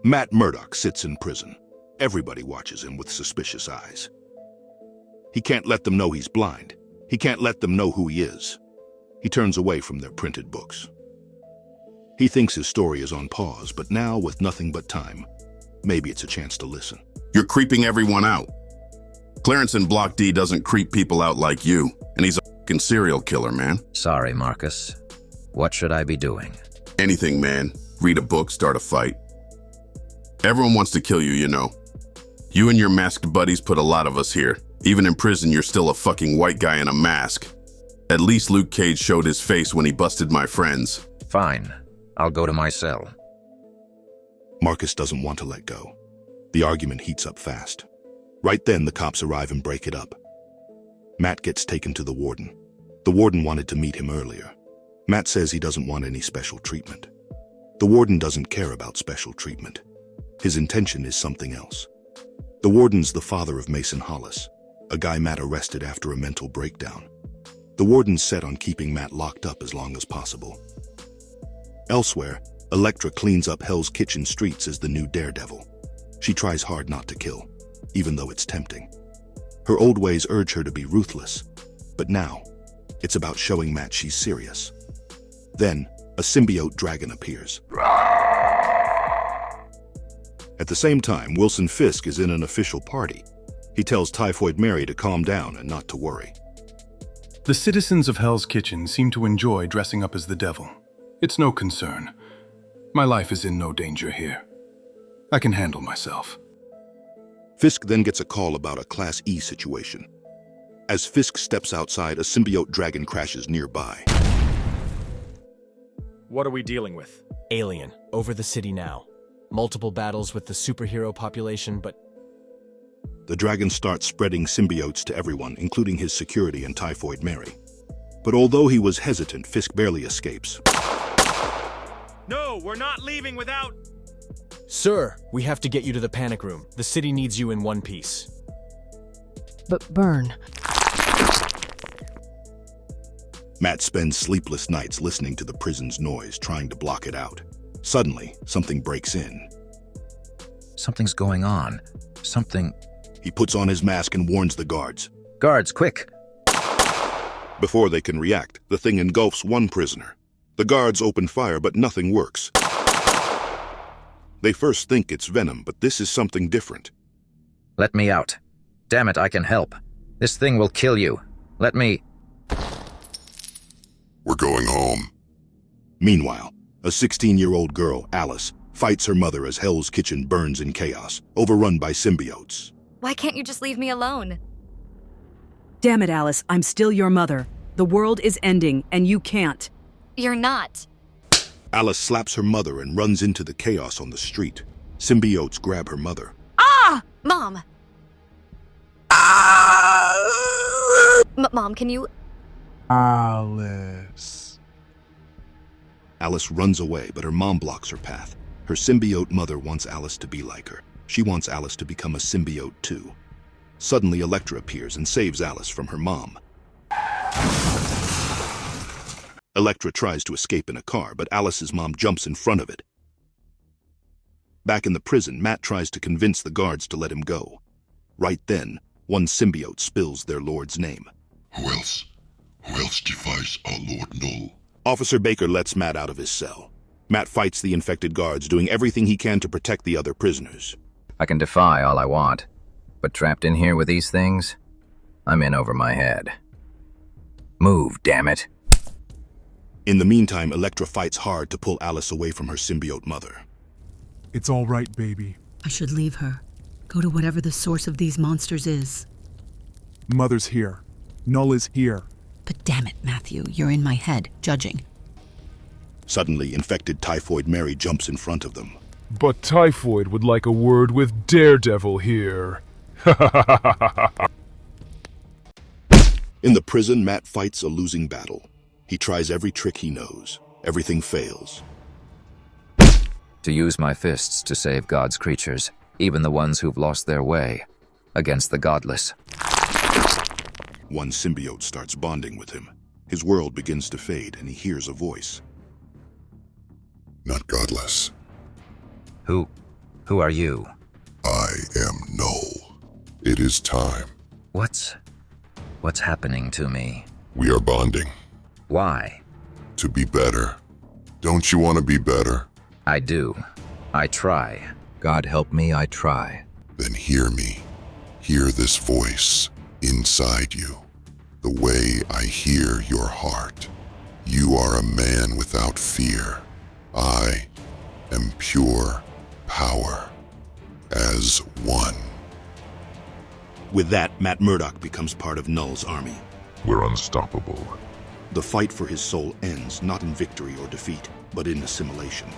Matt Murdock sits in prison. Everybody watches him with suspicious eyes. He can't let them know he's blind. He can't let them know who he is. He turns away from their printed books. He thinks his story is on pause, but now, with nothing but time, maybe it's a chance to listen. You're creeping everyone out. Clarence in Block D doesn't creep people out like you, and he's a fucking serial killer, man. Sorry, Marcus. What should I be doing? Anything, man. Read a book, start a fight. Everyone wants to kill you, you know. You and your masked buddies put a lot of us here. Even in prison, you're still a fucking white guy in a mask. At least Luke Cage showed his face when he busted my friends. Fine. I'll go to my cell. Marcus doesn't want to let go. The argument heats up fast. Right then, the cops arrive and break it up. Matt gets taken to the warden. The warden wanted to meet him earlier. Matt says he doesn't want any special treatment. The warden doesn't care about special treatment. His intention is something else. The warden's the father of Mason Hollis, a guy Matt arrested after a mental breakdown. The warden's set on keeping Matt locked up as long as possible. Elsewhere, Electra cleans up Hell's Kitchen streets as the new Daredevil. She tries hard not to kill, even though it's tempting. Her old ways urge her to be ruthless, but now, it's about showing Matt she's serious. Then, a symbiote dragon appears. At the same time, Wilson Fisk is in an official party. He tells Typhoid Mary to calm down and not to worry. The citizens of Hell's Kitchen seem to enjoy dressing up as the devil. It's no concern. My life is in no danger here. I can handle myself. Fisk then gets a call about a Class E situation. As Fisk steps outside, a symbiote dragon crashes nearby. What are we dealing with? Alien, over the city now. Multiple battles with the superhero population, but... The dragon starts spreading symbiotes to everyone, including his security and Typhoid Mary. But although he was hesitant, Fisk barely escapes. No, we're not leaving without... Sir, we have to get you to the panic room. The city needs you in one piece. But Burn... Matt spends sleepless nights listening to the prison's noise, trying to block it out. Suddenly, something breaks in. Something's going on. Something... He puts on his mask and warns the guards. Guards, quick! Before they can react, the thing engulfs one prisoner. The guards open fire, but nothing works. They first think it's venom, but this is something different. Let me out. Damn it, I can help. This thing will kill you. Let me... We're going home. Meanwhile, a 16-year-old girl, Alice, fights her mother as Hell's Kitchen burns in chaos, overrun by symbiotes. Why can't you just leave me alone? Damn it, Alice, I'm still your mother. The world is ending, and you can't. You're not. Alice slaps her mother and runs into the chaos on the street. Symbiotes grab her mother. Ah! Mom! Mom, can you... Alice. Alice runs away, but her mom blocks her path. Her symbiote mother wants Alice to be like her. She wants Alice to become a symbiote too. Suddenly, Electra appears and saves Alice from her mom. Electra tries to escape in a car, but Alice's mom jumps in front of it. Back in the prison, Matt tries to convince the guards to let him go. Right then, one symbiote spills their lord's name. Who else? Who else defies our Lord Null? Officer Baker lets Matt out of his cell. Matt fights the infected guards, doing everything he can to protect the other prisoners. I can defy all I want, but trapped in here with these things, I'm in over my head. Move, damn it. In the meantime, Electra fights hard to pull Alice away from her symbiote mother. It's all right, baby. I should leave her. Go to whatever the source of these monsters is. Mother's here. Null is here. But damn it, Matthew, you're in my head, judging. Suddenly, infected Typhoid Mary jumps in front of them. But Typhoid would like a word with Daredevil here. In the prison, Matt fights a losing battle. He tries every trick he knows. Everything fails. To use my fists to save God's creatures, even the ones who've lost their way, against the godless. One symbiote starts bonding with him. His world begins to fade, and he hears a voice. Not godless. Who Who are you? I am Null. It is time. What's happening to me? We are bonding. Why? To be better. Don't you want to be better? I do. I try. God help me, I try. Then hear me. Hear this voice inside you. The way I hear your heart. You are a man without fear. I am pure power. As one. With that, Matt Murdock becomes part of Null's army. We're unstoppable. The fight for his soul ends not in victory or defeat, but in assimilation.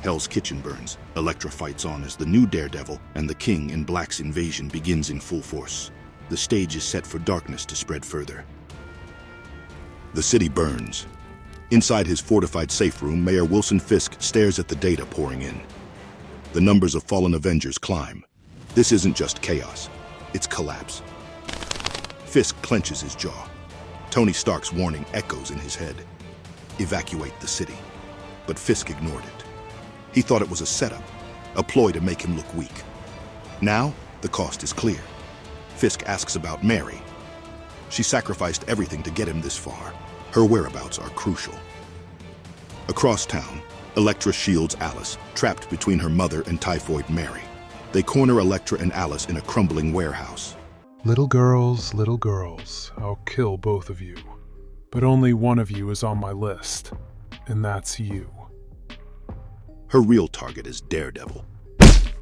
Hell's Kitchen burns, Electra fights on as the new Daredevil, and the King in Black's invasion begins in full force. The stage is set for darkness to spread further. The city burns. Inside his fortified safe room, Mayor Wilson Fisk stares at the data pouring in. The numbers of fallen Avengers climb. This isn't just chaos, it's collapse. Fisk clenches his jaw. Tony Stark's warning echoes in his head. Evacuate the city. But Fisk ignored it. He thought it was a setup, a ploy to make him look weak. Now, the cost is clear. Fisk asks about Mary. She sacrificed everything to get him this far. Her whereabouts are crucial. Across town, Electra shields Alice, trapped between her mother and Typhoid Mary. They corner Electra and Alice in a crumbling warehouse. Little girls, I'll kill both of you. But only one of you is on my list, and that's you. Her real target is Daredevil.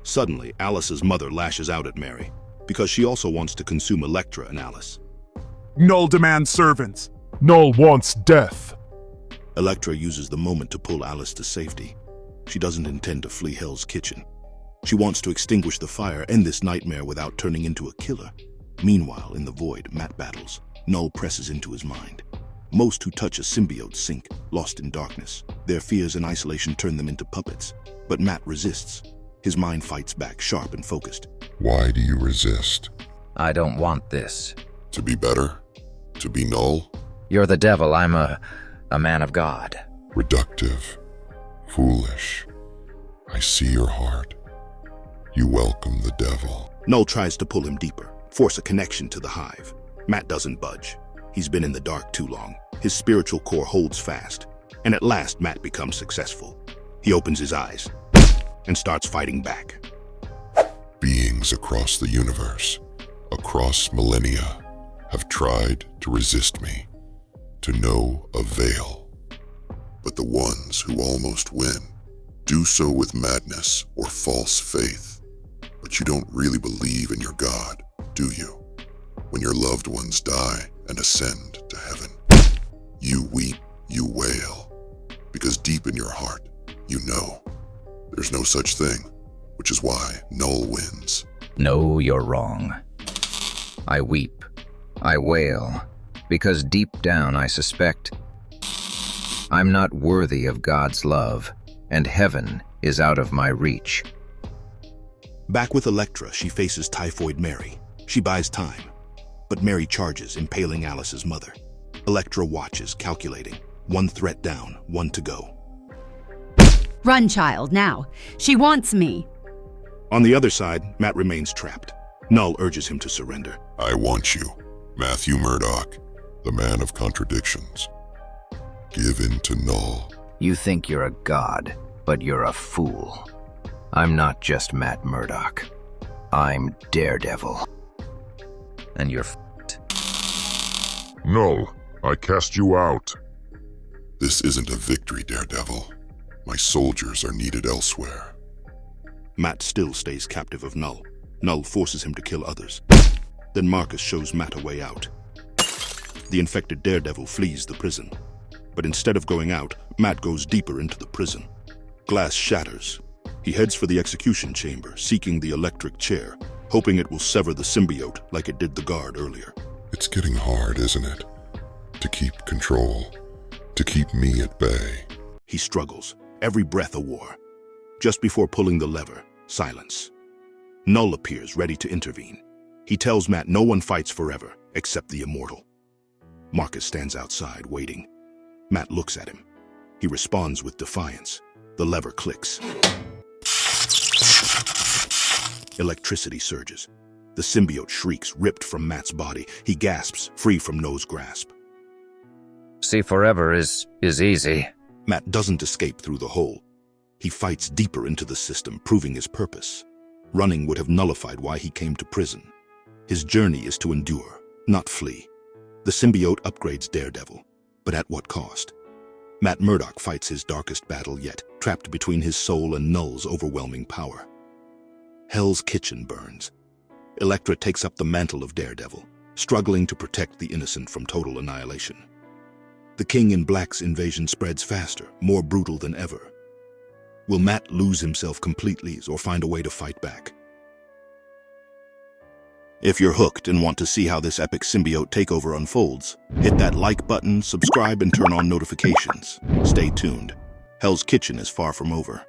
Suddenly, Alice's mother lashes out at Mary, because she also wants to consume Electra and Alice. Null demands servants. Null wants death. Electra uses the moment to pull Alice to safety. She doesn't intend to flee Hell's Kitchen. She wants to extinguish the fire, end this nightmare without turning into a killer. Meanwhile, in the void, Matt battles. Null presses into his mind. Most who touch a symbiote sink, lost in darkness. Their fears and isolation turn them into puppets. But Matt resists. His mind fights back, sharp and focused. Why do you resist? I don't want this. To be better? To be Null? You're the devil, I'm a man of God. Reductive. Foolish. I see your heart. You welcome the devil. Null tries to pull him deeper, force a connection to the hive. Matt doesn't budge. He's been in the dark too long. His spiritual core holds fast. And at last, Matt becomes successful. He opens his eyes and starts fighting back. Beings across the universe, across millennia, have tried to resist me, to no avail. But the ones who almost win do so with madness or false faith. But you don't really believe in your God, do you? When your loved ones die and ascend to heaven, you weep, you wail, because deep in your heart, you know there's no such thing, which is why Null wins. No, you're wrong. I weep, I wail, because deep down I suspect I'm not worthy of God's love, and heaven is out of my reach. Back with Electra, she faces Typhoid Mary. She buys time, but Mary charges, impaling Alice's mother. Electra watches, calculating. One threat down, one to go. Run, child, now. She wants me. On the other side, Matt remains trapped. Null urges him to surrender. I want you, Matthew Murdock, the man of contradictions. Give in to Null. You think you're a god, but you're a fool. I'm not just Matt Murdock. I'm Daredevil. And you're f***ed. Null, I cast you out. This isn't a victory, Daredevil. My soldiers are needed elsewhere. Matt still stays captive of Null. Null forces him to kill others. Then Marcus shows Matt a way out. The infected Daredevil flees the prison. But instead of going out, Matt goes deeper into the prison. Glass shatters. He heads for the execution chamber, seeking the electric chair, hoping it will sever the symbiote like it did the guard earlier. It's getting hard, isn't it? To keep control. To keep me at bay. He struggles, every breath a war. Just before pulling the lever, silence. Null appears, ready to intervene. He tells Matt no one fights forever, except the immortal. Marcus stands outside, waiting. Matt looks at him. He responds with defiance. The lever clicks. Electricity surges. The symbiote shrieks, ripped from Matt's body. He gasps, free from No's grasp. See forever is easy. Matt doesn't escape through the hole. He fights deeper into the system, proving his purpose. Running would have nullified why he came to prison. His journey is to endure, not flee. The symbiote upgrades Daredevil, but at what cost? Matt Murdock fights his darkest battle yet, trapped between his soul and Null's overwhelming power. Hell's Kitchen burns. Electra takes up the mantle of Daredevil, struggling to protect the innocent from total annihilation. The King in Black's invasion spreads faster, more brutal than ever. Will Matt lose himself completely or find a way to fight back? If you're hooked and want to see how this epic symbiote takeover unfolds, hit that like button, subscribe, and turn on notifications. Stay tuned. Hell's Kitchen is far from over.